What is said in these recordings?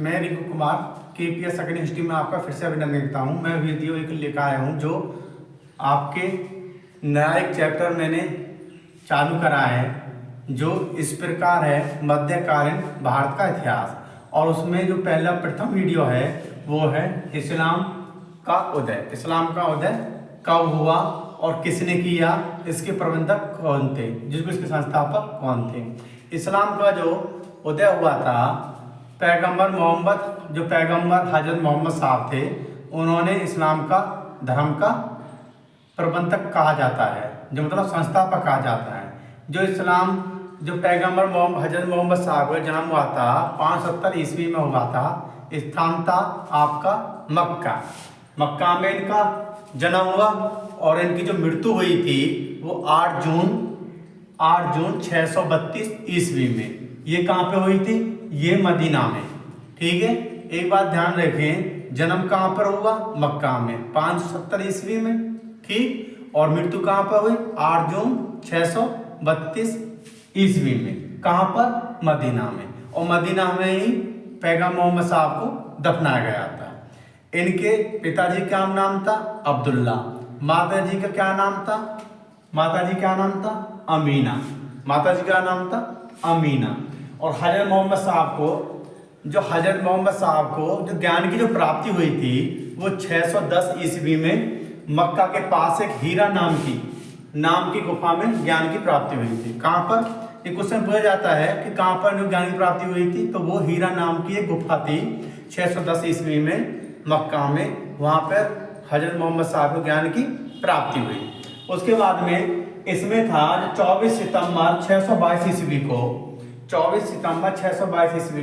मैं Rinku Kumar KPS second history में आपका फिर से अभिनंदन करता हूँ। मैं वीडियो एक लेकर आया हूँ जो आपके नया एक चैप्टर मैंने चालू करा है जो इस प्रकार है मध्यकालीन भारत का इतिहास। और उसमें जो पहला प्रथम वीडियो है वो है इस्लाम का उदय। इस्लाम का उदय कब हुआ और किसने किया, इसके प्रबंधक कौन थे, जिसको इसके संस्थापक कौन थे। इस्लाम का जो उदय हुआ था, पैगंबर मोहम्मद जो पैगंबर हजरत मोहम्मद साहब थे, उन्होंने इस्लाम का धर्म का प्रबंधक कहा जाता है, जो मतलब संस्थापक कहा जाता है। जो इस्लाम जो पैगंबर हजरत मोहम्मद साहब का जन्म हुआ था 570 ईस्वी में हुआ था। स्थान था आपका मक्का में इनका जन्म हुआ और इनकी जो मृत्यु हुई थी वो 8 जून 632 ईस्वी में। ये कहाँ पे हुई थी? ये मदीना में। ठीक है, एक बात ध्यान रखें, जन्म कहाँ पर हुआ? मक्का में 570 ईस्वी में। ठीक, और मृत्यु कहाँ पर हुई? 8 जून 632 ईस्वी में। कहाँ पर? मदीना में। और मदीना में ही पैगंबर मोहम्मद साहब को दफनाया गया था। इनके पिताजी का नाम था अब्दुल्ला, माताजी का क्या नाम था? माताजी का नाम था अमीना। माताजी का नाम था अमीना। और हजरत मोहम्मद साहब को जो ज्ञान की जो प्राप्ति हुई थी वो 610 ईस्वी में मक्का के पास एक हीरा नाम की गुफा में ज्ञान की प्राप्ति हुई थी। कहाँ पर? ये क्वेश्चन पूछा जाता है कि कहाँ पर ज्ञान की प्राप्ति हुई थी, तो वो हीरा नाम की एक गुफा थी 610 ईस्वी में मक्का में। वहाँ पर हजरत मोहम्मद साहब को ज्ञान की प्राप्ति हुई। उसके बाद में इसमें था 24 सितंबर 622 ईस्वी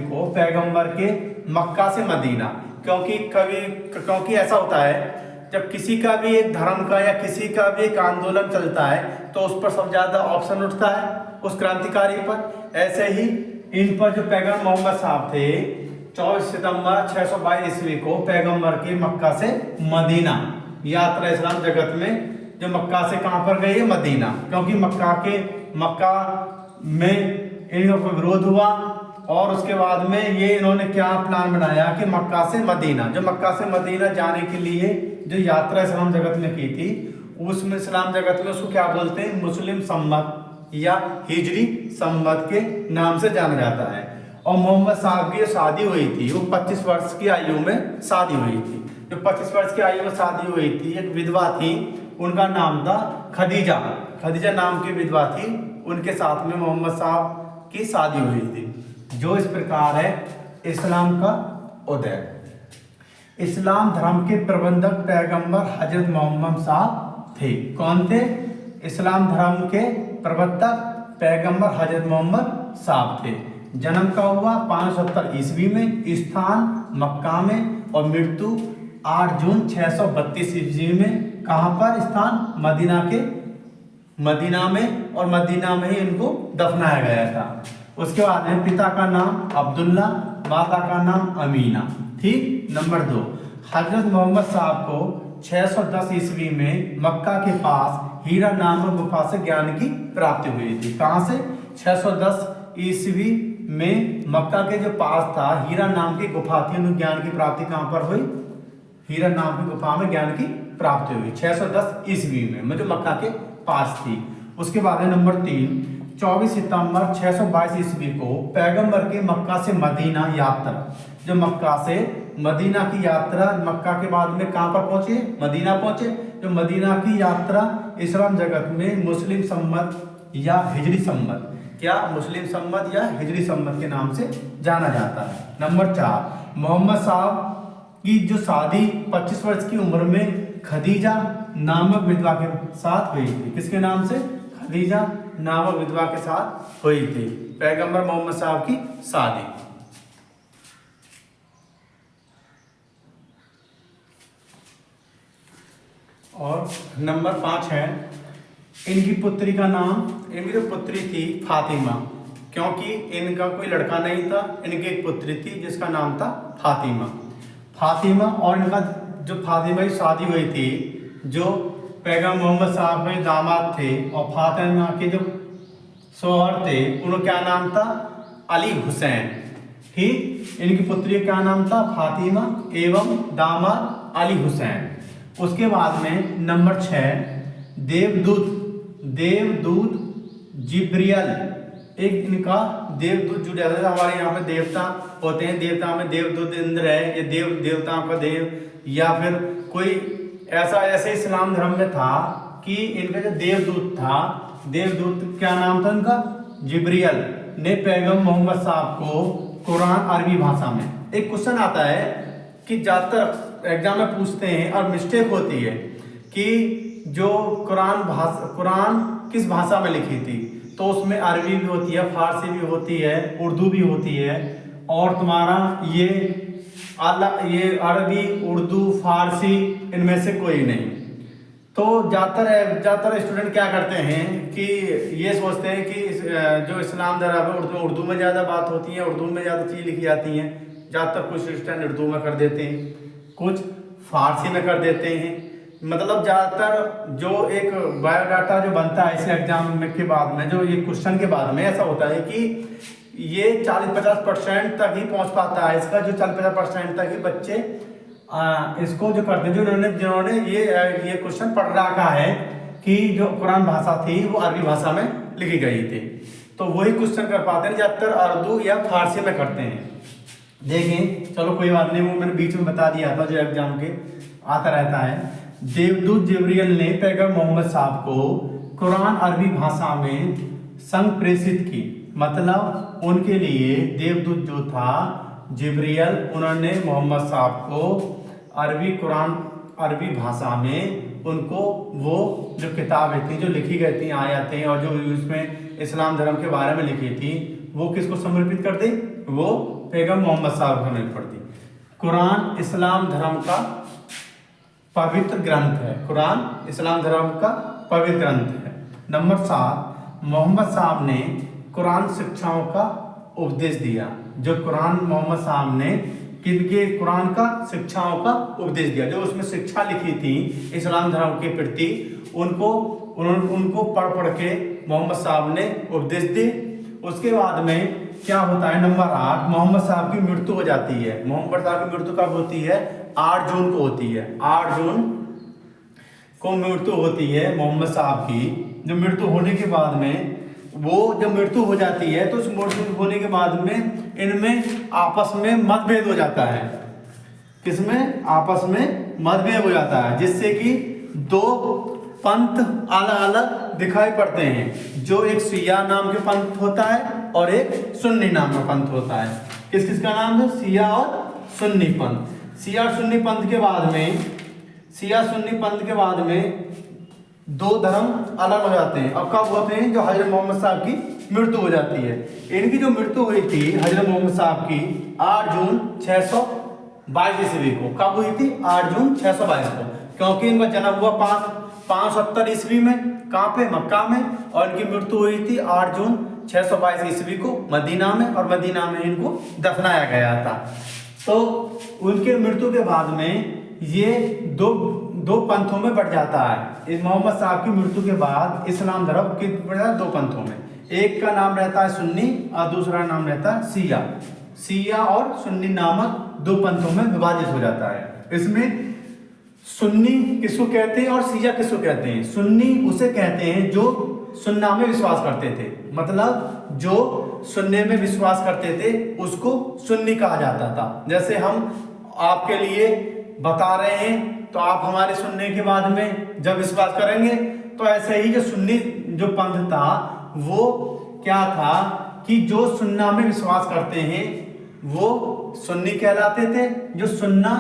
को पैगंबर के मक्का से मदीना। क्योंकि ऐसा होता है जब किसी का भी एक धर्म का या किसी का भी एक आंदोलन चलता है तो उस पर सबसे ज्यादा ऑप्शन उठता है उस क्रांतिकारी पर। ऐसे ही इन पर जो पैगंबर मोहम्मद साहब थे 24 सितंबर 622 ईस्वी को पैगंबर के मक्का से मदीना यात्रा इस्लाम जगत में जो मक्का से कहाँ पर गई है? मदीना। क्योंकि मक्का में इनका कोई विरोध हुआ और उसके बाद में ये इन्होंने क्या प्लान बनाया कि मक्का से मदीना जाने के लिए जो यात्रा इस्लाम जगत में की थी, उसमें इस्लाम जगत में उसको क्या बोलते हैं? मुस्लिम सम्मत या हिजरी सम्मत के नाम से जाना जाता है। और मोहम्मद साहब की जो शादी हुई थी वो 25 वर्ष की आयु में शादी हुई थी। जो 25 वर्ष की आयु में शादी हुई थी, एक विधवा थी, उनका नाम था खदीजा नाम की विधवा थी। उनके साथ में मोहम्मद साहब की शादी हुई थी। जो इस प्रकार है इस्लाम का उदय। इस्लाम धर्म के प्रबंधक पैगंबर हजरत मोहम्मद साहब थे। कौन थे? इस्लाम धर्म के प्रवर्तक पैगंबर हजरत मोहम्मद साहब थे। जन्म का हुआ 570 ईस्वी में, स्थान मक्का में, और मृत्यु 8 जून 632 ईस्वी में। कहाँ पर स्थान? मदीना में, और मदीना में ही इनको दफनाया गया था। उसके बाद में पिता का नाम अब्दुल्ला, माता का नाम अमीना। ठीक। नंबर 2, हजरत मोहम्मद साहब को 610 ईस्वी में मक्का के पास हीरा नामक गुफा से ज्ञान की प्राप्ति हुई थी। कहाँ से? 610 ईस्वी में मक्का के जो पास था हीरा नाम की गुफा थी, उन ज्ञान की प्राप्ति कहाँ पर हुई? हीरा नाम की गुफा में ज्ञान की प्राप्ति हुई 610 ईस्वी में, जो मक्का के पास थी। उसके बाद है नंबर 3, 24 सितंबर 622 ईस्वी को पैगंबर के मक्का से मदीना यात्रा, जो मक्का से मदीना की यात्रा, मक्का के बाद में कहाँ पर पहुंचे? मदीना पहुंचे। जो मदीना की यात्रा इस्लाम जगत में मुस्लिम सम्मत या हिजरी सम्मत, मुस्लिम सम्मत या हिजरी सम्मत के नाम से जाना जाता है। नंबर 4, मोहम्मद साहब की जो शादी 25 वर्ष की उम्र में खदीजा नामक विधवा के साथ हुई थी। किसके नाम से? खदीजा नामक विधवा के साथ हुई थी पैगंबर मोहम्मद साहब की शादी। और नंबर 5 है इनकी पुत्री का नाम। इनकी जो पुत्री थी फातिमा, क्योंकि इनका कोई लड़का नहीं था, इनकी एक पुत्री थी जिसका नाम था फातिमा। और इनका जो फातिमा की शादी हुई थी, जो पैगंबर मोहम्मद साहब के दामाद थे और फातिमा के जो शौहर थे, उनका क्या नाम था? अली हुसैन। ठीक। इनकी पुत्री का नाम था फातिमा एवं दामाद अली हुसैन। उसके बाद में नंबर 6 देवदूत देवदूत जिब्रियल। एक इनका देवदूत जुड़ जाता है। हमारे यहाँ पे देवता होते हैं, देवता में देवदूत इंद्र है, ये देवताओं का देव, या फिर कोई ऐसा ऐसे इस्लाम धर्म में था कि इनका जो देवदूत था, देवदूत क्या नाम था इनका, जिब्रियल ने पैगम मोहम्मद साहब को कुरान अरबी भाषा में। एक क्वेश्चन आता है कि ज्यादातर एग्जाम में पूछते हैं और मिस्टेक होती है कि जो कुरान किस भाषा में लिखी थी, तो उसमें अरबी भी होती है, फारसी भी होती है, उर्दू भी होती है, और तुम्हारा ये अरबी, उर्दू, फारसी, इनमें से कोई नहीं। तो ज़्यादातर स्टूडेंट क्या करते हैं कि ये सोचते हैं कि जो इस्लाम धर्म है उर्दू में ज़्यादा बात होती है, उर्दू में ज़्यादा चीज़ लिखी जाती हैं। ज़्यादातर कुछ स्टूडेंट उर्दू में कर देते हैं, कुछ फारसी में कर देते हैं। मतलब ज़्यादातर जो एक बायोडाटा जो बनता है इस एग्जाम में के बाद में, जो ये क्वेश्चन के बाद में ऐसा होता है कि ये 40-50% तक ही पहुंच पाता है इसका, जो 40-50% तक ही बच्चे इसको जो करते हैं, जिन्होंने ये क्वेश्चन पढ़ रखा है कि जो कुरान भाषा थी वो अरबी भाषा में लिखी गई थी, तो वही क्वेश्चन कर पाते हैं। ज़्यादातर उर्दू या फारसी में करते हैं। देखें, चलो कोई बात नहीं, वो मैंने बीच में बता दिया था जो एग्जाम के आता रहता है। देवदूत जिब्रियल ने पैगम्बर मोहम्मद साहब को कुरान अरबी भाषा में संप्रेषित की। मतलब उनके लिए देवदूत जो था जिब्रियल, उन्होंने मोहम्मद साहब को कुरान अरबी भाषा में उनको वो जो किताबें थी जो लिखी गई थी, आयतें, और जो उसमें इस्लाम धर्म के बारे में लिखी थी, वो किसको समर्पित कर दी, वो पैगम्बर मोहम्मद साहब को समर्पित कर दी। कुरान इस्लाम धर्म का पवित्र ग्रंथ है, कुरान इस्लाम धर्म का पवित्र ग्रंथ है। नंबर 7 मोहम्मद साहब ने कुरान शिक्षाओं का उपदेश दिया। जो कुरान मोहम्मद साहब ने किनके कुरान का शिक्षाओं का उपदेश दिया, जो उसमें शिक्षा लिखी थी इस्लाम धर्म के प्रति, उनको पढ़ के मोहम्मद साहब ने उपदेश दी। उसके बाद में क्या होता है, नंबर 8 मोहम्मद साहब की मृत्यु हो जाती है। मोहम्मद साहब की मृत्यु कब होती है, 8 जून को होती है। 8 जून को मृत्यु होती है मोहम्मद साहब की। जो मृत्यु होने के बाद में, वो जब मृत्यु हो जाती है तो उस मृत्यु होने के बाद में इनमें आपस में मतभेद हो जाता है। किसमें, आपस में मतभेद हो जाता है, जिससे कि 2 पंथ अलग अलग दिखाई पड़ते हैं। जो एक शिया नाम के पंथ होता है और एक सुन्नी नाम का पंथ होता है। किस किस का नाम है, शिया और सुन्नी पंथ। शिया और सुन्नी पंथ के बाद में, शिया सुन्नी पंथ के बाद में 2 धर्म अलग हो जाते हैं। अब कब होते हैं, जो हजरत मोहम्मद साहब की मृत्यु हो जाती है। इनकी जो मृत्यु हुई थी हजरत मोहम्मद साहब की 8 जून 622 ईस्वी को। कब हुई थी, 8 जून 622 को, क्योंकि इनका जन्म हुआ 570 ईस्वी में, कहाँ पे, मक्का में, और इनकी मृत्यु हुई थी 8 जून 622 ईस्वी को मदीना में, और मदीना में इनको दफनाया गया था। तो उनके मृत्यु के बाद में ये दो पंथों में बढ़ जाता है। इस मोहम्मद साहब की मृत्यु के बाद इस्लाम धर्म किस बढ़ जाता है, 2 पंथों में। एक का नाम रहता है सुन्नी और दूसरा नाम रहता है शिया। शिया और सुन्नी नामक 2 पंथों में विभाजित हो जाता है। इसमें सुन्नी किसको कहते हैं और शिया किसको कहते हैं। सुन्नी उसे कहते हैं जो सुन्ना में विश्वास करते थे, मतलब जो सुन्ने में विश्वास करते थे उसको सुन्नी कहा जाता था। जैसे हम आपके लिए बता रहे हैं तो आप हमारे सुनने के बाद में जब विश्वास करेंगे, तो ऐसे ही जो सुन्नी जो पंथ था वो क्या था कि जो सुन्ना में विश्वास करते हैं वो सुन्नी कहलाते थे। जो सुन्ना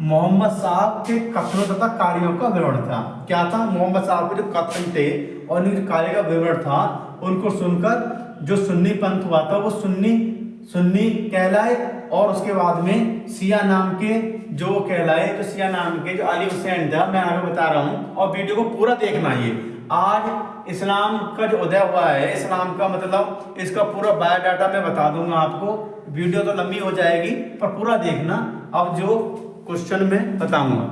मोहम्मद साहब के कथनों तथा कार्यों का विवरण था। क्या था, मोहम्मद साहब के जो कथन थे और उनके कार्य का विवरण था, उनको सुनकर जो सुन्नी पंथ हुआ था वो सुन्नी कहलाए। और उसके बाद में शिया नाम के जो कहलाए, तो शिया नाम के जो अली हुसैन था, मैं आगे बता रहा हूँ और वीडियो को पूरा देखना। ये आज इस्लाम का जो उदय हुआ है, इस्लाम का मतलब इसका पूरा बायोडाटा मैं बता दूंगा आपको। वीडियो तो लंबी हो जाएगी पर पूरा देखना। अब जो क्वेश्चन में बताऊंगा,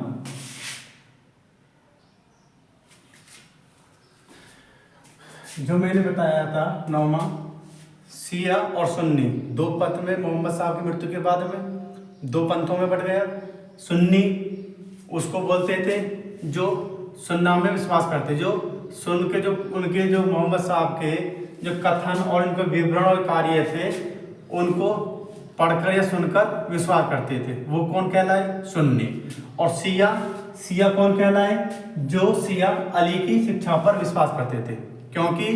जो मैंने बताया था 9वां शिया और सुन्नी, दो पंथ में मोहम्मद साहब की मृत्यु के बाद में दो पंथों में बढ़ गया। सुन्नी उसको बोलते थे जो सुन्ना में विश्वास करते, जो सुन के जो उनके जो मोहम्मद साहब के जो कथन और उनके विवरण और कार्य थे उनको पढ़कर या सुनकर विश्वास करते थे, वो कौन कहलाए? सुन्नी। और शिया कौन कहलाए? जो शिया अली की शिक्षा पर विश्वास करते थे, क्योंकि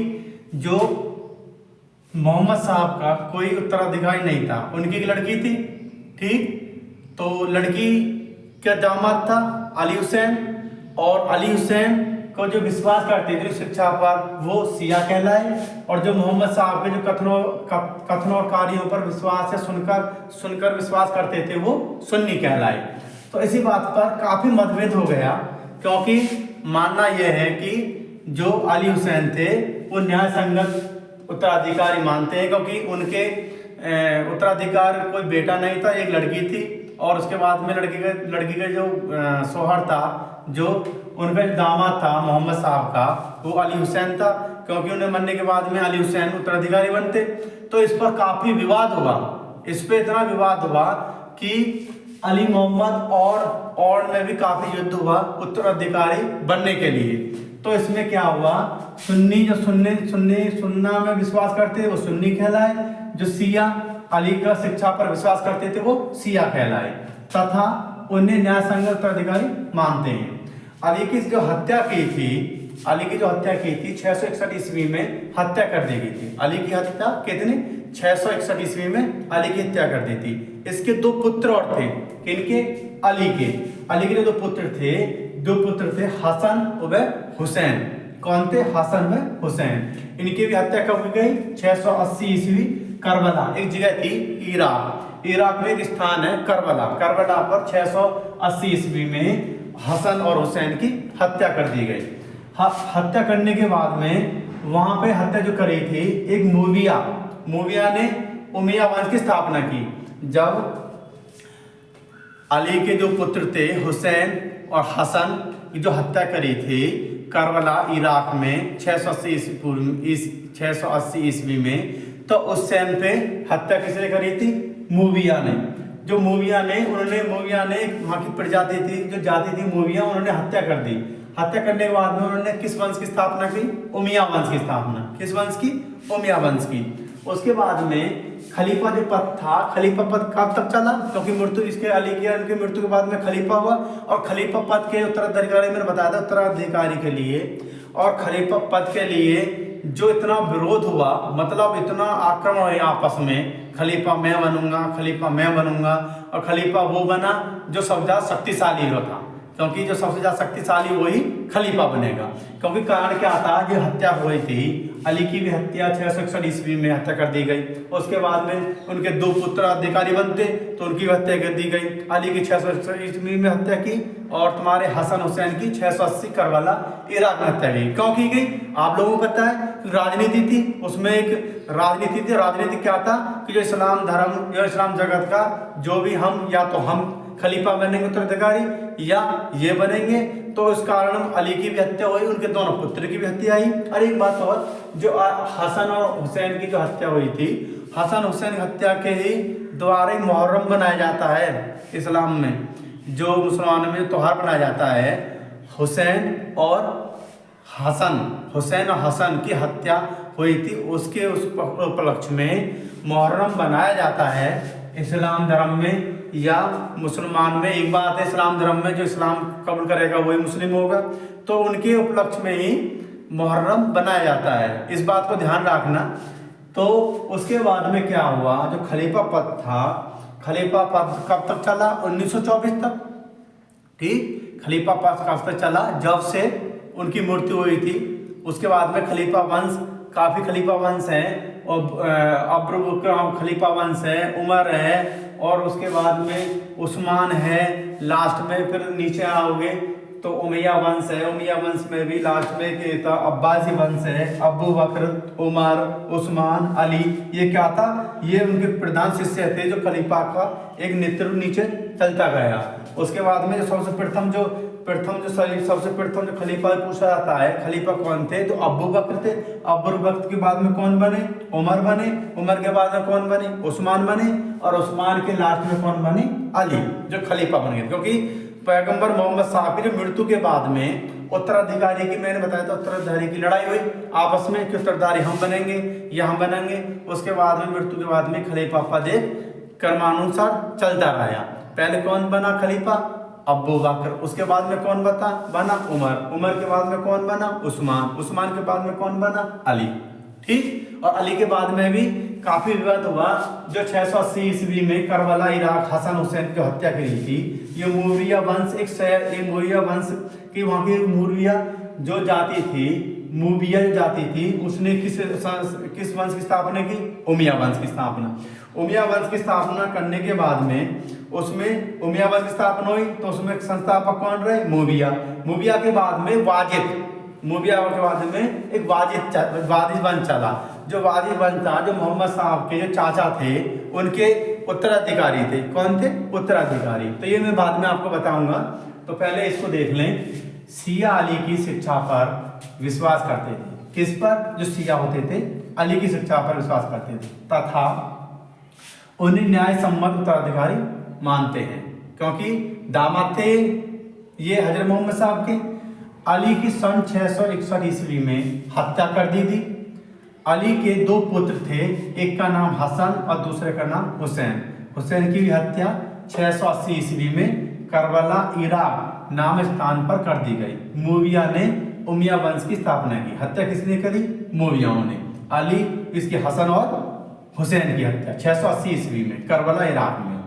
जो मोहम्मद साहब का कोई उत्तराधिकारी नहीं था, उनकी एक लड़की थी, ठीक, तो लड़की का दामाद था अली हुसैन, और अली हुसैन को जो विश्वास करते थे शिक्षा पर वो शिया कहलाए, और जो मोहम्मद साहब के जो कथनों और कार्यों पर विश्वास या सुनकर विश्वास करते थे वो सुन्नी कहलाए। तो इसी बात पर काफी मतभेद हो गया, क्योंकि मानना यह है कि जो अली हुसैन थे वो न्याय संगत उत्तराधिकारी मानते हैं, क्योंकि उनके उत्तराधिकार कोई बेटा नहीं था, एक लड़की थी, और उसके बाद में लड़की का जो शौहर था, जो उनका जो दामाद था मोहम्मद साहब का, वो अली हुसैन था, क्योंकि उन्हें मरने के बाद में अली हुसैन उत्तराधिकारी बनते। तो इस पर काफी विवाद हुआ, इस पे इतना विवाद हुआ कि अली मोहम्मद और में भी काफी युद्ध हुआ उत्तराधिकारी बनने के लिए। तो इसमें क्या हुआ, सुन्नी जो सुन्ना में विश्वास करते थे वो सुन्नी कहलाए, जो शिया अली का शिक्षा पर विश्वास करते थे वो शिया कहलाए, तथा उन्हें न्याय संगत उत्तराधिकारी मानते हैं। अली की जो हत्या की थी 661 ईस्वी में हत्या कर दी गई थी। अली की हत्या कितनी? 661 ईस्वी में अली की हत्या कर दी थी। इसके दो पुत्र और थे, किनके? अली के जो दो पुत्र थे हसन व हुसैन। कौन थे? हसन व हुसैन। इनकी भी हत्या कब की गई? 680 ईस्वी करबला, एक जगह थी इराक में एक स्थान है करबला पर 680 ईस्वी में हसन और हुसैन की हत्या कर दी गई। हत्या करने के बाद में वहां पे हत्या जो करी थी एक मूविया ने उमैया वंश की स्थापना की। जब अली के जो पुत्र थे हुसैन और हसन की जो हत्या करी थी करबला इराक में 680 ईस्वी में, तो उस टाइम पे हत्या किसने करी थी? मूविया ने। मूविया ने वहाँ की प्रजाति थी, जो जाति थी मूविया, उन्होंने हत्या कर दी। हत्या करने के बाद में उन्होंने किस वंश की स्थापना की? उमैया वंश की स्थापना। किस वंश की? उमैया वंश की। उसके बाद में खलीफा जो पद था, खलीफा पद कब तक चला? क्योंकि मृत्यु इसके अली की उनकी मृत्यु के बाद में खलीफा हुआ, और खलीफा पद के उत्तराधिकारी मैंने बताया था उत्तराधिकारी के लिए और खलीफा पद के लिए जो इतना विरोध हुआ, मतलब इतना आक्रमण हुआ आपस में, खलीफा मैं बनूंगा, और खलीफा वो बना जो सबसे ज्यादा शक्तिशाली था, क्योंकि जो सबसे ज्यादा शक्तिशाली वही खलीफा बनेगा। क्योंकि कारण क्या था, जो हत्या हुई थी अली की भी हत्या 661 ईस्वी में हत्या कर दी गई। उसके बाद में उनके दो पुत्र अधिकारी बनते तो उनकी हत्या कर दी गई। अली की 661 ईस्वी में हत्या की, और तुम्हारे हसन हुसैन की 680 करबला इराक में हत्या की। क्यों की गई? आप लोगों को पता है, राजनीति थी, उसमें एक राजनीति क्या था कि जो इस्लाम धर्म, जो इस्लाम जगत का जो भी हम, या तो हम खलीफा बनेंगे उत्तराधिकारी या ये बनेंगे, तो इस कारण अली की भी हत्या हुई, उनके दोनों पुत्र की भी हत्या आई। और एक बात और, जो हसन और हुसैन की जो हत्या हुई थी, हसन हुसैन हत्या के ही द्वारा मुहर्रम बनाया जाता है इस्लाम में, जो मुसलमानों में त्योहार बनाया जाता है। हुसैन और हसन की हत्या हुई थी, उसके उस उपलक्ष्य में मुहर्रम बनाया जाता है इस्लाम धर्म में या मुसलमान में। एक बात है, इस्लाम धर्म में जो इस्लाम कबूल करेगा वही मुस्लिम होगा, तो उनके उपलक्ष्य में ही मुहर्रम बनाया जाता है, इस बात को ध्यान रखना। तो उसके बाद में क्या हुआ, जो खलीफा पद था, खलीफा पद कब तक चला? 1924 तक, ठीक। खलीफा पद कब तक चला? जब से उनकी मृत्यु हुई थी। उसके बाद में खलीफा वंश, काफी खलीफा वंश हैं, और अब्र खलीफा वंश है, उमर है, और उसके बाद में उस्मान है, लास्ट में फिर नीचे आओगे तो उमैया वंश है। उमैया वंश में भी लास्ट में था अब्बासी वंश है, अबू बकर, उमर, उस्मान, अली, ये क्या था, ये उनके प्रधान शिष्य थे, जो खलीफा का एक नेतृत्व नीचे चलता गया। उसके बाद में जो सबसे प्रथम जो प्रथम जो सबसे प्रथम जो खलीफा पूछा जाता है, खलीफा कौन थे, तो अबू बकर थे। अबू बकर के बाद में कौन बने, उमर बने। उमर के बाद में कौन बने, उस्मान बने। और उस्मान के लास्ट में कौन बने, अली, जो खलीफा बन गए। क्योंकि पैगंबर मोहम्मद साहब की मृत्यु के बाद में उत्तराधिकारी की, मैंने बताया था, उत्तराधिकारी की लड़ाई हुई आपस में कि उत्तराधिकारी हम बनेंगे या हम बनेंगे। उसके बाद में मृत्यु के बाद में खलीफा पद क्रमानुसार चलता रहा। पहले कौन बना खलीफा, अबू बकर। उसके बाद में कौन बना उमर। उमर के बाद में कौन बना, उस्मान। उस्मान के बाद में कौन बना, अली। ठीक। और अली के बाद में भी काफी विवाद हुआ। जो 680 ईस्वी में करबला इराक हसन हुसैन की हत्या करी थी, ये मूरिया वंश एक मूरिया वंश की, वहां की मूरिया जो जाति थी, मूबिया जो जाति थी, उसने किस वंश की स्थापना की, उमिया वंश की स्थापना। उमिया वंश की स्थापना करने के बाद में उसमें उमिया वंश की स्थापना हुई, तो उसमें संस्थापक कौन रहे, मूबिया। मूबिया के बाद में वाजिद, मूबिया के बाद में एक वाजिद वंश चला। जो वाजिद वंश था, जो मोहम्मद साहब के जो चाचा थे, उनके उत्तराधिकारी थे। कौन थे, उत्तराधिकारी। तो ये मैं बाद में आपको बताऊंगा। तो पहले इसको देख लें। शिया अली की शिक्षा पर विश्वास करते थे। किस पर, जो शिया होते थे अली की शिक्षा पर विश्वास करते थे, तथा उन्हें न्याय सम्मत उत्तराधिकारी मानते हैं, क्योंकि दामाद थे ये हजरत मोहम्मद साहब के। अली की सन 661 ईस्वी में हत्या कर दी थी। अली के दो पुत्र थे, एक का नाम हसन और दूसरे का नाम हुसैन। हुसैन की भी हत्या 680 ईस्वी में करबला इराक नाम स्थान पर कर दी गई। मूविया ने उमिया वंश की स्थापना की। हत्या किसने करी, मूवियाओं ने। अली, इसके हसन और हुसैन की हत्या 680 ईस्वी में करबला इराक में।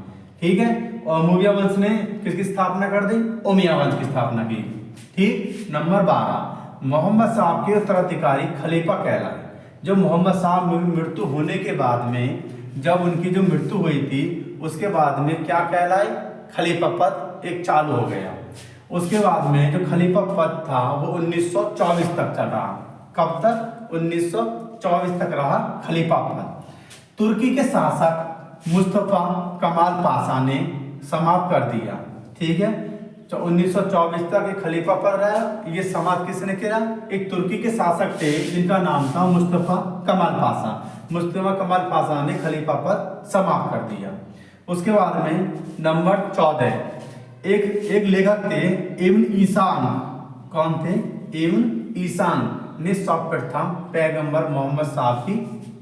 ठीक है। और मूविया वंश ने किसकी स्थापना कर दी, उमिया वंश की स्थापना की। ठीक। नंबर 12, मोहम्मद साहब के उत्तराधिकारी खलीफा कहलाए। जो मोहम्मद साहब मृत्यु होने के बाद में, जब उनकी जो मृत्यु हुई थी, उसके बाद में क्या कहलाए, खलीफा पद एक चालू हो गया। उसके बाद में जो खलीफा पद था वो 1924 तक चल रहा। कब तक, 1924 तक रहा खलीफा पद। तुर्की के शासक मुस्तफा कमाल पाशा ने समाप्त कर दिया। ठीक है। तो 1924 तक एक खलीफा पद रहा। ये समाप्त किसने किया, एक तुर्की के शासक थे जिनका नाम था मुस्तफा कमाल पाशा। मुस्तफा कमाल पाशा ने खलीफा पद समाप्त कर दिया। उसके बाद में नंबर 14, एक लेखक थे इब्न ईसान। कौन थे, इब्न ईसान ने सर्वप्रथम पैगंबर मोहम्मद साहब की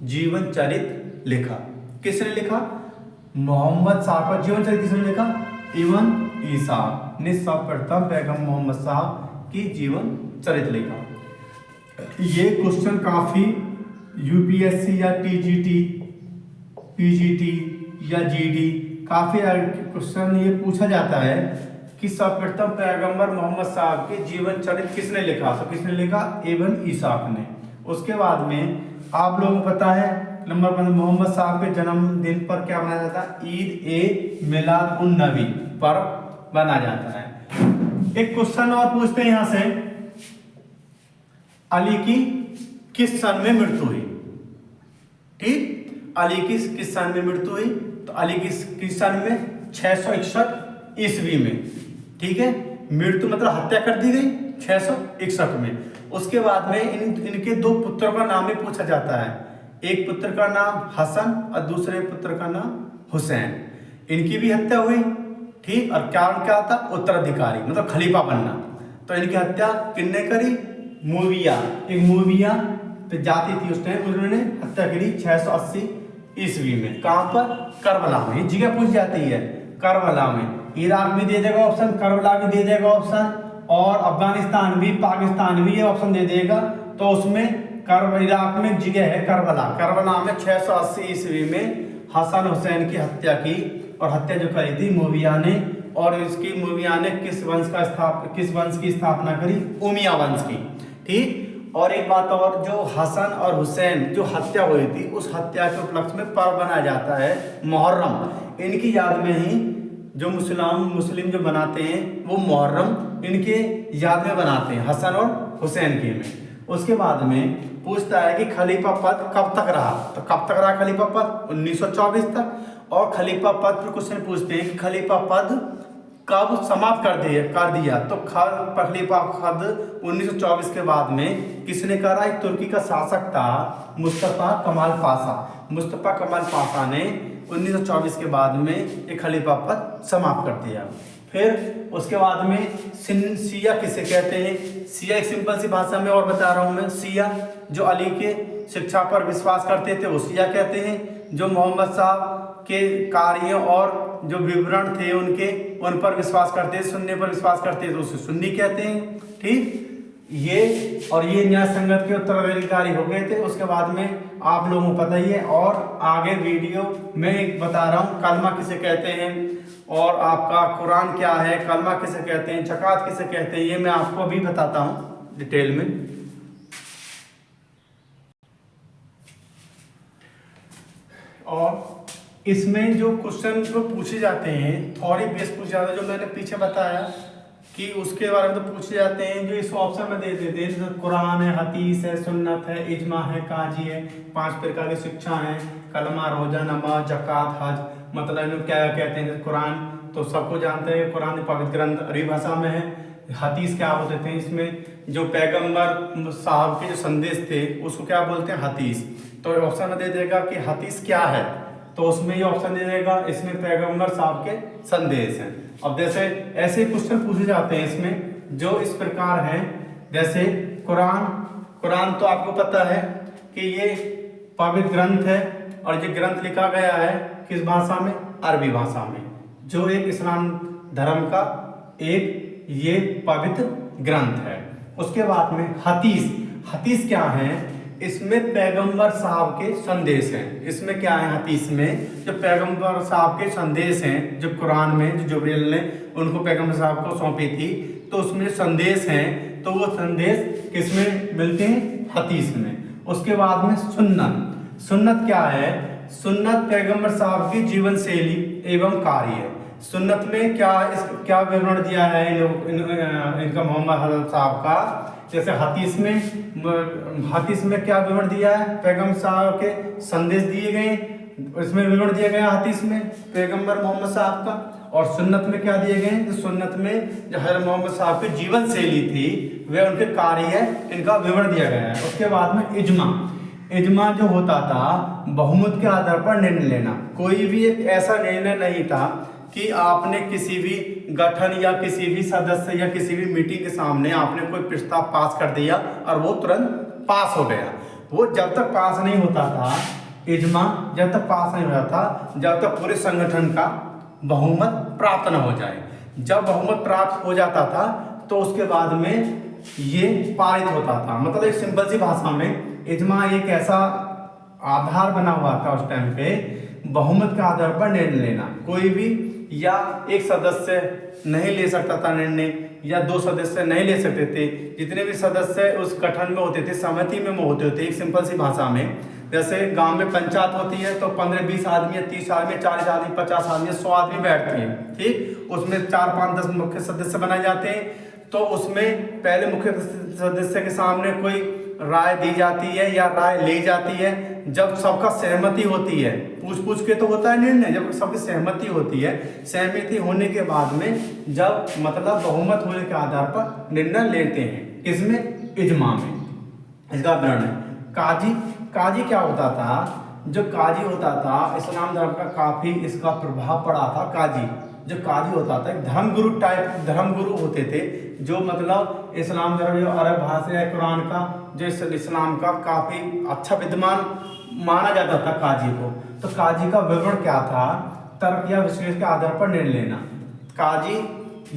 जीवन चरित्र लिखा। किसने लिखा, मोहम्मद साहब का जीवन चरित्र किसने लिखा, इब्न ईसान ने सर्वप्रथम पैगंबर मोहम्मद साहब की जीवन चरित्र लिखा। ये क्वेश्चन काफी यूपीएससी या टीजीटी, पीजीटी या जीडी, काफी क्वेश्चन ये पूछा जाता है कि सर्वप्रथम पैगंबर मोहम्मद साहब के जीवन चरित्र किसने लिखा। तो किसने लिखा, इब्न ईसाक ने। उसके बाद में आप लोगों को पता है नंबर 15, मोहम्मद साहब के जन्मदिन पर क्या मनाया जाता है, ईद ए मिलाद उन नबी पर बना जाता है। एक क्वेश्चन और पूछते हैं यहां से, अली की किस सन में मृत्यु हुई। ठीक। अली की किस सन में मृत्यु हुई, तो अली किस सन में, 661 ईस्वी में। ठीक है। मृत्यु मतलब हत्या कर दी गई 661 में। उसके बाद में इनके दो पुत्रों का नाम भी पूछा जाता है। एक पुत्र का नाम हसन और दूसरे पुत्र का नाम हुसैन। इनकी भी हत्या हुई। ठीक। और कारण क्या था, उत्तराधिकारी मतलब खलीफा बनना। तो इनकी हत्या किसने करी, मूविया, एक मूविया जाति थी उस टाइम, उन्होंने हत्या करी 680 ईस्वी में। कहां पर, करबला में। जगह पूछ जाती है, करबला में। इराक भी दे देगा ऑप्शन, करबला भी दे देगा ऑप्शन, और अफगानिस्तान भी, पाकिस्तान भी ये ऑप्शन दे देगा। तो उसमें इराक में जगह है करबला। करबला में 680 ईस्वी में हसन हुसैन की हत्या की, और हत्या जो करी थी मूविया ने। और इसकी मूविया ने किस वंश की स्थापना करी, उमिया वंश की। ठीक। और एक बात और, जो हसन और हुसैन जो हत्या हुई थी, उस हत्या के उपलक्ष्य में पर्व बनाया जाता है मुहर्रम। इनकी याद में ही जो मुस्लिम जो बनाते हैं वो मुहर्रम इनके याद में बनाते हैं, हसन और हुसैन के में। उसके बाद में पूछता है कि खलीफा पद कब तक रहा। तो कब तक रहा खलीफा पद, 1924 तक। और खलीफा पद पर क्वेश्चन पूछते हैं कि खलीफा पद कब समाप्त कर दिया तो खलीफा खुद 1924 के बाद में किसने करा? एक तुर्की का शासक था मुस्तफा कमाल पाशा। मुस्तफा कमाल पाशा ने 1924 के बाद में एक खलीफा पद समाप्त कर दिया। फिर उसके बाद में शिया किसे कहते हैं? शिया एक सिंपल सी भाषा में और बता रहा हूँ मैं। शिया जो अली के शिक्षा पर विश्वास करते थे वो शिया कहते हैं। जो मोहम्मद साहब के कार्य और जो विवरण थे उनके उन पर विश्वास करते, सुन्नी पर विश्वास करते तो उसे सुन्नी कहते हैं। ठीक, ये न्याय संगत के उत्तराधिकारी हो गए थे। उसके बाद में आप लोगों को पता ही है। और आगे वीडियो में बता रहा हूँ कलमा किसे कहते हैं और आपका कुरान क्या है, कलमा किसे कहते हैं, ज़कात किसे कहते हैं, ये मैं आपको अभी बताता हूँ डिटेल में। और इसमें जो क्वेश्चन जो पूछे जाते हैं थोड़ी बेस पूछे जाते हैं, जो मैंने पीछे बताया कि उसके बारे में तो पूछे जाते हैं, जो इस ऑप्शन में दे देते हैं। जैसे कुरान है, हदीस है, सुन्नत है, इजमा है, काजी है, 5 प्रकार की शिक्षा है, कलमा, रोजा, नमाज, ज़कात, हज, मतलब इन्हें क्या कहते हैं? कुरान तो सबको जानते हैं, कुरान पवित्र ग्रंथ अरबी भाषा में है। हदीस क्या बोलते थे? इसमें जो पैगंबर साहब के जो संदेश थे उसको क्या बोलते हैं? हदीस। तो ऑप्शन में दे देगा कि हदीस क्या है, तो उसमें ये ऑप्शन दे देगा इसमें पैगंबर साहब के संदेश हैं। अब जैसे ऐसे क्वेश्चन पूछे जाते हैं इसमें जो इस प्रकार हैं, जैसे कुरान तो आपको पता है कि ये पवित्र ग्रंथ है और ये ग्रंथ लिखा गया है किस भाषा में? अरबी भाषा में, जो एक इस्लाम धर्म का एक ये पवित्र ग्रंथ है। उसके बाद में हदीस क्या है? इसमें पैगंबर साहब के संदेश हैं। इसमें क्या है? हदीस में जो पैगंबर साहब के संदेश हैं, जो कुरान में जो जिब्रील ने उनको पैगंबर साहब को सौंपी थी, तो उसमें संदेश हैं, तो वो संदेश किसमें मिलते हैं? हदीस में। उसके बाद में सुन्नत क्या है? सुन्नत पैगंबर साहब की जीवन शैली एवं कार्य है। सुन्नत में क्या विवरण दिया है इनका मोहम्मद हज़रत साहब का? जैसे हदीस में क्या विवरण दिया है? पैगंबर साहब के संदेश दिए गए, इसमें विवरण दिया गया हदीस में पैगंबर मोहम्मद साहब का। और सुन्नत में क्या दिए गए? तो सुन्नत में जो हज़रत मोहम्मद साहब की जीवन शैली थी वह उनके कार्य इनका विवरण दिया गया है। उसके बाद में इजमा जो होता था बहुमत के आधार पर निर्णय लेना। कोई भी एक ऐसा निर्णय नहीं था कि आपने किसी भी गठन या किसी भी सदस्य या किसी भी मीटिंग के सामने आपने कोई प्रस्ताव पास कर दिया और वो तुरंत पास हो गया। वो जब तक पास नहीं होता था, इजमा जब तक पास नहीं होता था, जब तक पूरे संगठन का बहुमत प्राप्त न हो जाए। जब बहुमत प्राप्त हो जाता था तो उसके बाद में ये पारित होता था। मतलब एक सिंपल सी भाषा में इजमा एक ऐसा आधार बना हुआ था उस टाइम पे बहुमत के आधार पर निर्णय लेना। कोई भी या एक सदस्य नहीं ले सकता था निर्णय, या 2 सदस्य नहीं ले सकते थे। जितने भी सदस्य उस गठन में होते थे, समिति में होते थे। एक सिंपल सी भाषा में जैसे गांव में पंचायत होती है तो 15-20 आदमी, 30 आदमी, 40 आदमी, 50 आदमी, 100 आदमी बैठते हैं। ठीक, उसमें 4, 5, 10 मुख्य सदस्य बनाए जाते हैं। तो उसमें पहले मुख्य सदस्य के सामने कोई राय दी जाती है या राय ली जाती है। जब सबका सहमति होती है, पूछ के तो होता है निर्णय, जब सबकी सहमति होती है, सहमति होने के बाद में जब मतलब बहुमत होने के आधार पर निर्णय लेते हैं, इसमें इजमा में। इसका विवरण है काजी क्या होता था? जो काजी होता था इस्लाम धर्म का काफी इसका प्रभाव पड़ा था। जो काजी होता था एक धर्मगुरु होते थे, जो मतलब इस्लाम धर्म जो अरब भाषा है कुरान का, जो इस्लाम का काफी अच्छा विद्वान माना जाता था काजी को। तो काजी का विवरण क्या था? तर्क या विश्लेषण के आधार पर निर्णय लेना। काजी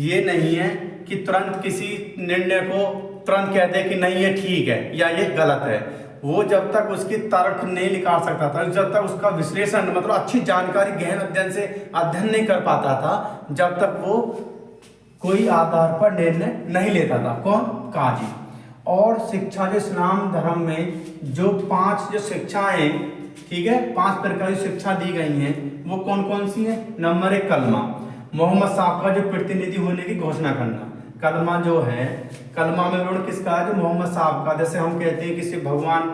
ये नहीं है कि तुरंत किसी निर्णय को तुरंत कह दे कि नहीं ये ठीक है या ये गलत है। वो जब तक उसकी तर्क नहीं निकाल सकता था, जब तक उसका विश्लेषण मतलब अच्छी जानकारी गहन अध्ययन नहीं कर पाता था, जब तक वो कोई आधार पर निर्णय नहीं लेता था। कौन? काजी। और शिक्षा जो इस्लाम धर्म में जो 5 जो शिक्षाएं, ठीक है, 5 प्रकार की शिक्षा दी गई हैं, वो कौन कौन सी है? नंबर 1 कलमा, मोहम्मद साहब का जो प्रतिनिधि होने की घोषणा करना। कलमा जो है, कलमा में विवरण किसका है? जो मोहम्मद साहब का। जैसे हम कहते हैं किसी भगवान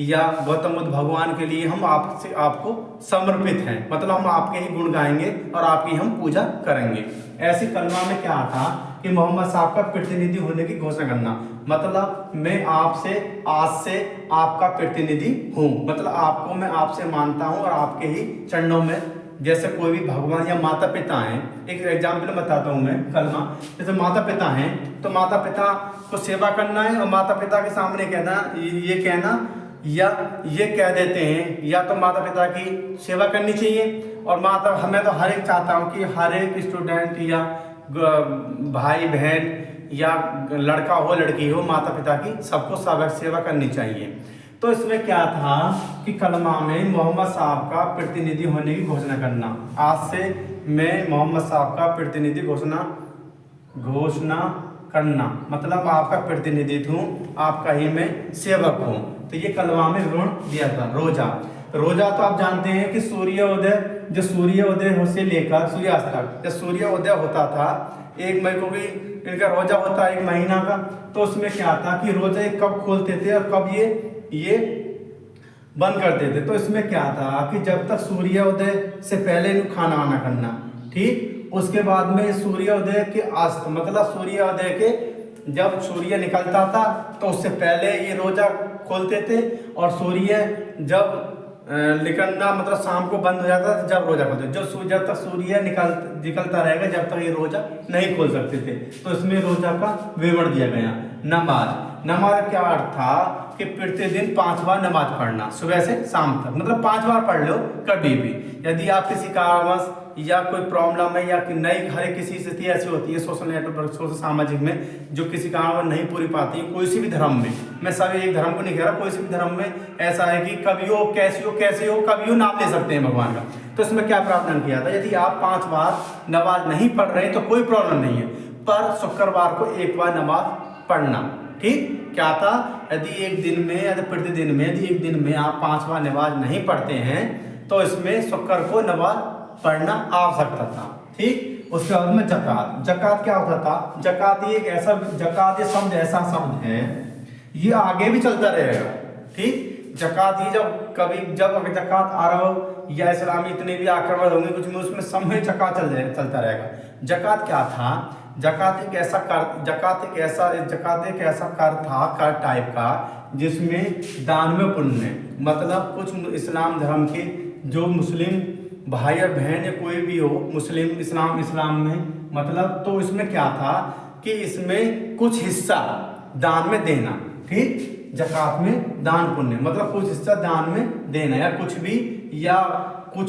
या गौतम बुद्ध भगवान के लिए हम आपको समर्पित हैं, मतलब हम आपके ही गुण गाएंगे और आपकी हम पूजा करेंगे। ऐसी कलमा में क्या था कि मोहम्मद साहब का प्रतिनिधि होने की घोषणा करना, मतलब मैं आपसे आज से आपका प्रतिनिधि हूँ, मतलब आपको मैं आपसे मानता हूँ और आपके ही चरणों में, जैसे कोई भी भगवान या माता पिता हैं, एक एग्जाम्पल बताता हूँ मैं कलमा, जैसे माता पिता हैं तो माता पिता को सेवा करना है और माता पिता के सामने कहना, ये कहना या ये कह देते हैं, या तो माता पिता की सेवा करनी चाहिए और माता, मैं तो हर एक चाहता हूँ कि हर एक स्टूडेंट या भाई बहन या लड़का हो लड़की हो, माता पिता की सबको सेवा करनी चाहिए। तो इसमें क्या था कि कलमा में मोहम्मद साहब का प्रतिनिधि होने की घोषणा करना, आज से मैं मोहम्मद साहब का प्रतिनिधि घोषणा करना, मतलब आपका प्रतिनिधित्व हूँ, आपका ही मैं सेवक हूँ। तो ये कलमा में विवरण दिया था। रोजा तो आप जानते हैं कि सूर्योदय से लेकर सूर्यास्त तक, जब सूर्योदय होता था 1 मई को भी इनका रोजा होता है 1 महीना का, तो उसमें क्या था कि रोजा कब खोलते थे और कब ये बंद करते थे। तो इसमें क्या था कि जब तक सूर्योदय से पहले खाना वाना करना, ठीक, उसके बाद में सूर्योदय के अस्त, मतलब सूर्योदय के जब सूर्य निकलता था तो उससे पहले ये रोजा खोलते थे, और सूर्य जब निकलना मतलब शाम को बंद हो जाता था जब रोजा खोलते, जब तक सूर्य निकलता रहेगा जब तक ये रोजा नहीं खोल सकते थे। तो इसमें रोजा का विवरण दिया गया। नमाज क्या अर्थ था कि प्रतिदिन 5 बार नमाज पढ़ना, सुबह से शाम तक, मतलब 5 बार पढ़ लो कभी भी। यदि आप किसी कारणवश या कोई प्रॉब्लम है या नई हर एक किसी स्थिति ऐसी होती है सोशल नेटवर्क, सोशल सामाजिक में, जो किसी कारणवश नहीं पूरी पाती है, कोई सी भी धर्म में, मैं सभी एक धर्म को नहीं कह रहा, कोई सी भी धर्म में ऐसा है कि कभी हो कभी हो नाम ले सकते हैं भगवान का। तो इसमें क्या प्रावधान किया था, यदि आप 5 बार नमाज नहीं पढ़ रहे तो कोई प्रॉब्लम नहीं है, पर शुक्रवार को 1 बार नमाज पढ़ना, ठीक। क्या था, यदि एक दिन में यदि प्रतिदिन में यदि एक दिन में आप 5 बार नमाज नहीं पढ़ते हैं तो इसमें शुक्र को नमाज पढ़ना आवश्यकता था, ठीक। उसके बाद में जकात क्या होता था, जकात ये शब्द ऐसा शब्द है, ये आगे भी चलता रहेगा, ठीक। जकात ये जब अगर जकात आ रहा हो या इस्लामी इतने भी आक्रमण होंगे कुछ में, उसमें सब में जकात चलता रहेगा। जकात क्या था, जकात एक ऐसा कर था, कर टाइप का, जिसमें दान में पुण्य, मतलब कुछ इस्लाम धर्म के जो मुस्लिम भाई और बहन या कोई भी हो मुस्लिम इस्लाम में, मतलब तो इसमें क्या था कि इसमें कुछ हिस्सा दान में देना, ठीक। जकात में दान पुण्य मतलब कुछ हिस्सा दान में देना, या कुछ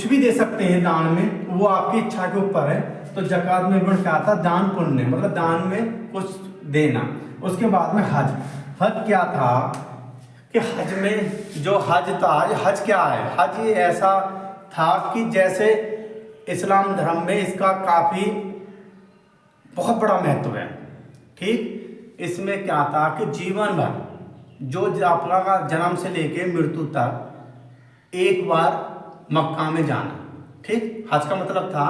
भी दे सकते हैं दान में, वो आपकी इच्छा के ऊपर है। तो जकात में क्या था, दान पुण्य मतलब दान में कुछ देना। उसके बाद में हज क्या था कि हज में जो हज था, हज क्या है, हज ये ऐसा था कि जैसे इस्लाम धर्म में इसका काफ़ी बहुत बड़ा महत्व है, ठीक। इसमें क्या था कि जीवन भर जो आपका जन्म से लेके मृत्यु तक एक बार मक्का में जाना, ठीक। हज का मतलब था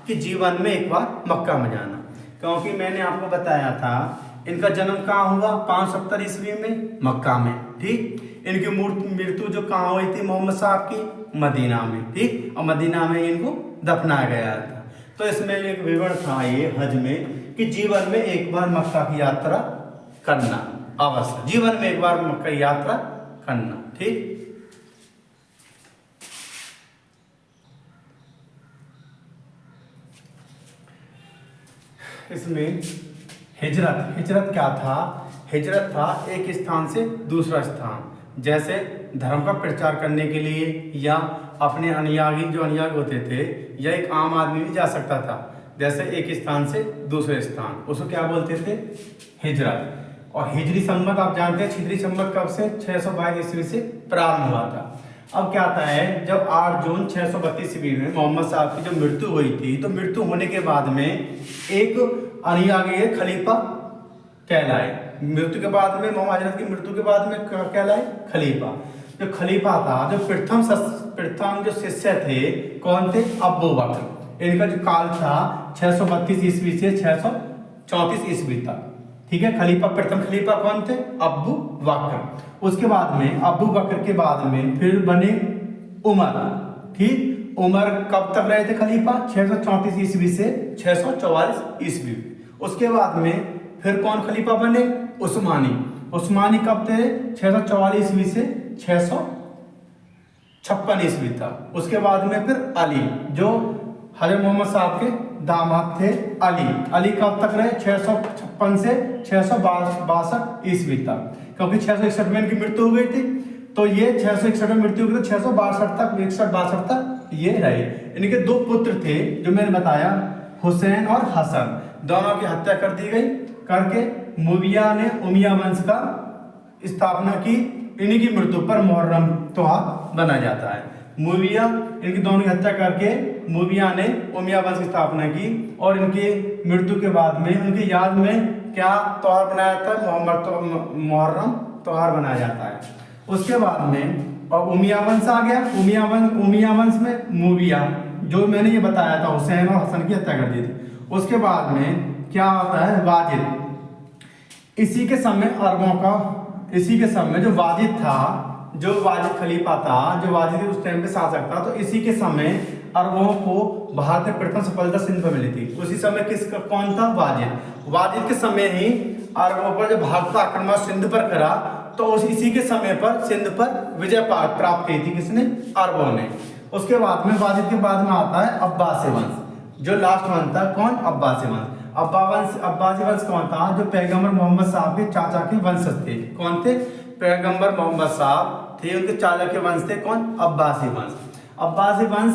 कि जीवन में एक बार मक्का में जाना, क्योंकि मैंने आपको बताया था इनका जन्म कहाँ हुआ, 570 ईस्वी में मक्का में, ठीक। इनकी मृत्यु जो कहाँ हुई थी मोहम्मद साहब की, मदीना में, ठीक। और मदीना में इनको दफनाया गया था। तो इसमें एक विवरण था ये हज में कि जीवन में एक बार मक्का की यात्रा करना अवश्य, जीवन में एक बार मक्का की यात्रा करना, ठीक। इसमें हिजरत क्या था, हिजरत था एक स्थान से दूसरा स्थान, जैसे धर्म का प्रचार करने के लिए या अपने अनुयायी होते थे, या एक आम आदमी भी जा सकता था, जैसे एक स्थान से दूसरे स्थान, उसको क्या बोलते थे, हिजरत। और हिजरी संवत आप जानते हैं, हिजरी संवत कब से, 622 ईस्वी से प्रारंभ हुआ था। अब क्या आता है, जब 8 जून 632 ईस्वी में मोहम्मद साहब की जब मृत्यु हुई थी, तो मृत्यु होने के बाद में एक अनुयायी खलीफा कहलाए, मृत्यु के बाद में मोहम्मद की मृत्यु के बाद में कहलाए खलीफा। जो खलीफा था, जो प्रथम जो शिष्य थे कौन थे, अबू बकर। इनका जो काल था 632 ईस्वी से 634 ईस्वी तक, ठीक है। खलीफा, प्रथम खलीफा कौन थे? अबू बकर। उसके बाद में अबू बकर के बाद में फिर बने उमर, ठीक। उमर कब तक रहे थे खलीफा? 634 ईस्वी से 644 ईस्वी। उसके बाद में फिर कौन खलीफा बने? उस्मानी। उस्मानी कब थे? 644 ईस्वी से 656 ईस्वी तक। उसके बाद में फिर अली, जो हजरत मोहम्मद साहब के दामाद थे, अली। अली कब तक रहे? 656 से 662 ईस्वी तक, क्योंकि 661 में इनकी मृत्यु हो गई थी, तो ये 661 में मृत्यु हो गई, तो 662 तक, 61-62 तक ये रहे। इनके दो पुत्र थे जो मैंने बताया, हुसैन और हसन, दोनों की हत्या कर दी गई। करके मुविया ने उमिया वंश का स्थापना की। इन्हीं की मृत्यु पर मुहर्रम त्योहार बना जाता है। मुविया, इनकी दोनों की हत्या करके मुविया ने उमिया वंश की स्थापना की, और इनकी मृत्यु के बाद में उनकी याद में क्या त्योहार बनाया था? मुहर्रम त्योहार बनाया जाता है। उसके बाद में और उमिया वंश आ गया। उमिया वंश में मुविया, जो मैंने ये बताया था, हुसैन और हसन की हत्या कर दी थी। उसके बाद में क्या आता है? वाजिद। इसी के समय अरबों का, इसी के समय जो वाजिद था, जो वाजिद खलीफा था, जो वाजिद उस टाइम पे शासक था, तो इसी के समय अरबों को भारत में प्रथम सफलता सिंध पर मिली थी। उसी समय किसका, कौन था? वाजिद। वाजिद के समय ही अरबों पर जब भारत का आक्रमण सिंध पर करा, तो इसी के समय पर सिंध पर विजय प्राप्त की थी। किसने? अरबों ने। उसके बाद में वाजिद के बाद में आता है अब्बासी वंश, जो लास्ट वंश था। कौन? अब्बासी वंश। अब्बासी वंश कौन था? जो पैगंबर मोहम्मद साहब के चाचा के वंशज थे। कौन थे? पैगंबर मोहम्मद साहब थे, उनके चाचा के वंश थे। कौन? अब्बासी वंश। अब्बासी वंश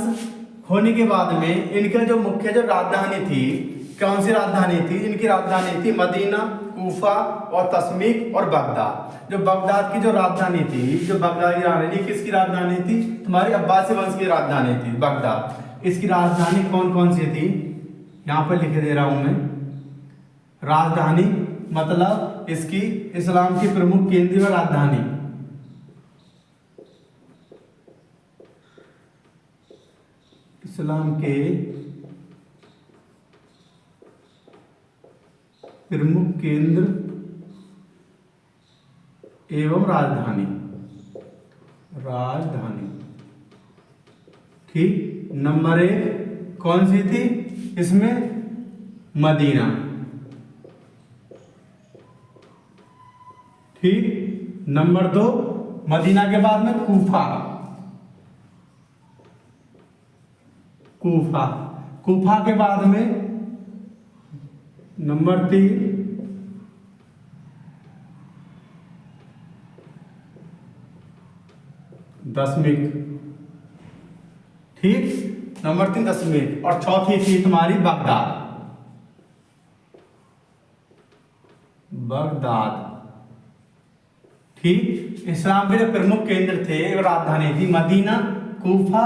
होने के बाद में इनके जो मुख्य जो राजधानी थी, कौन सी राजधानी थी? इनकी राजधानी थी मदीना, कूफा और तस्मीक और बगदाद। जो बगदाद की जो राजधानी थी, जो बगदाद की राजधानी किसकी राजधानी थी? तुम्हारी अब्बासी वंश की राजधानी थी, बगदाद। इसकी राजधानी कौन कौन सी थी? यहाँ पर लिख दे रहा हूं मैं। राजधानी मतलब इसकी इस्लाम की प्रमुख केंद्रीय राजधानी, इस्लाम के प्रमुख केंद्र एवं राजधानी, ठीक। नंबर 1 कौन सी थी इसमें? मदीना, ठीक। नंबर 2 मदीना के बाद में कूफा। कूफा के बाद में नंबर 3 दशमिक, ठीक। नंबर 3 दशमिक, और चौथी थी तुम्हारी बगदाद। ठीक। इस्लाम के जो प्रमुख केंद्र थे, राजधानी थी मदीना, कूफा,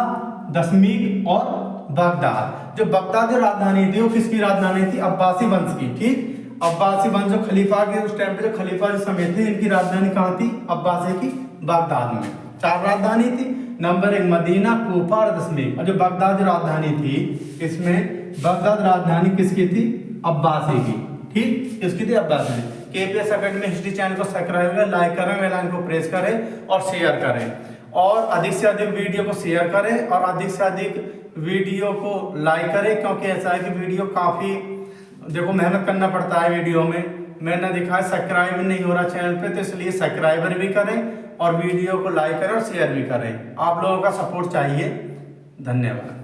दशमीक और बगदाद। जो बगदाद जो राजधानी थी वो किसकी राजधानी थी? अब्बासी वंश की, ठीक। अब्बासी वंश जो खलीफा के उस टाइम पे जो खलीफा जो समय थे, इनकी राजधानी कहाँ थी? अब्बासी की बगदाद में। 4 राजधानी थी। नंबर 1 मदीना, कूफा और दशमीक। और जो बगदाद जो राजधानी थी, इसमें बगदाद राजधानी किसकी थी? अब्बासी की, ठीक। इसकी थी Abbasi. KPS academy history channel को सब्सक्राइब करें, लाइक करें, बेल आइकन को प्रेस करें और शेयर करें, और अधिक से अधिक वीडियो को शेयर करें और अधिक से अधिक वीडियो को लाइक करें, क्योंकि ऐसा है कि वीडियो काफ़ी देखो मेहनत करना पड़ता है वीडियो में। मैंने देखा है सब्सक्राइब नहीं हो रहा चैनल पे, तो इसलिए सब्सक्राइबर भी करें और वीडियो को लाइक करें और शेयर भी करें। आप लोगों का सपोर्ट चाहिए। धन्यवाद।